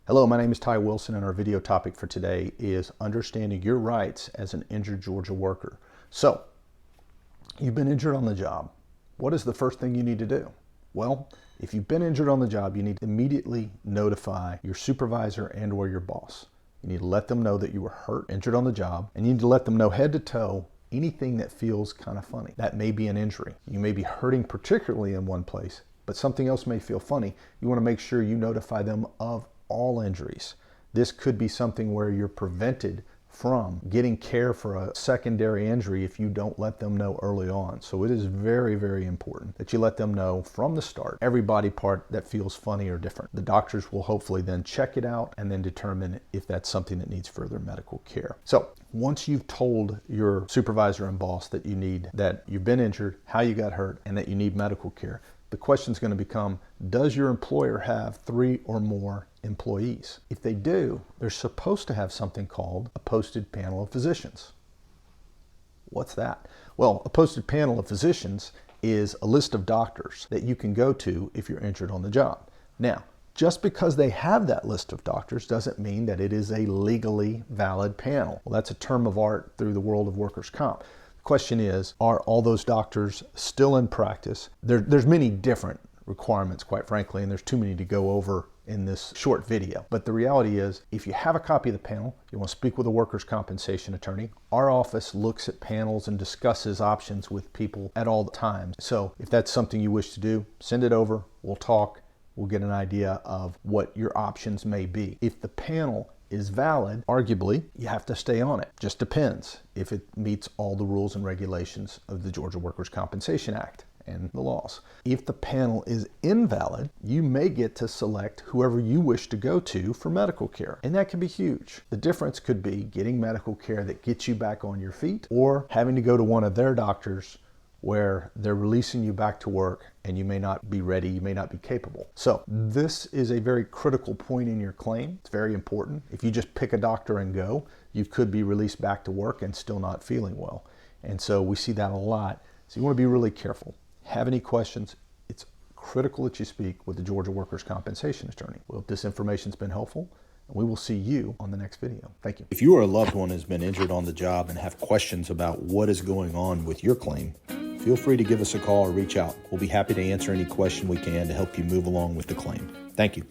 Hello, my name is Ty Wilson, and our video topic for today is understanding your rights as an injured Georgia worker. So, you've been injured on the job. What is the first thing you need to do? Well, if you've been injured on the job, you need to immediately notify your supervisor and or your boss. You need to let them know that you were hurt, injured on the job, and you need to let them know head to toe anything that feels kind of funny. That may be an injury. You may be hurting particularly in one place, but something else may feel funny. You want to make sure you notify them of all injuries. This could be something where you're prevented from getting care for a secondary injury if you don't let them know early on. So it is very, very important that you let them know from the start every body part that feels funny or different. The doctors will hopefully then check it out and then determine if that's something that needs further medical care. So once you've told your supervisor and boss that you've been injured, how you got hurt, and that you need medical care, the question is going to become, does your employer have 3 or more employees? If they do, they're supposed to have something called a posted panel of physicians. What's that? Well, a posted panel of physicians is a list of doctors that you can go to if you're injured on the job. Now, just because they have that list of doctors doesn't mean that it is a legally valid panel. Well, that's a term of art through the world of workers' comp. Question is, are all those doctors still in practice? There's many different requirements, quite frankly, and there's too many to go over in this short video. But the reality is, if you have a copy of the panel, you want to speak with a workers' compensation attorney. Our office looks at panels and discusses options with people at all times. So if that's something you wish to do, send it over, we'll talk, we'll get an idea of what your options may be. If the panel is valid, arguably, you have to stay on it. Just depends if it meets all the rules and regulations of the Georgia Workers' Compensation Act and the laws. If the panel is invalid, you may get to select whoever you wish to go to for medical care. And that can be huge. The difference could be getting medical care that gets you back on your feet, or having to go to one of their doctors where they're releasing you back to work and you may not be ready, you may not be capable. So this is a very critical point in your claim. It's very important. If you just pick a doctor and go, you could be released back to work and still not feeling well. And so we see that a lot. So you want to be really careful. Have any questions? It's critical that you speak with the Georgia Workers' Compensation attorney. We hope this information's been helpful. We will see you on the next video. Thank you. If you or a loved one has been injured on the job and have questions about what is going on with your claim, feel free to give us a call or reach out. We'll be happy to answer any question we can to help you move along with the claim. Thank you.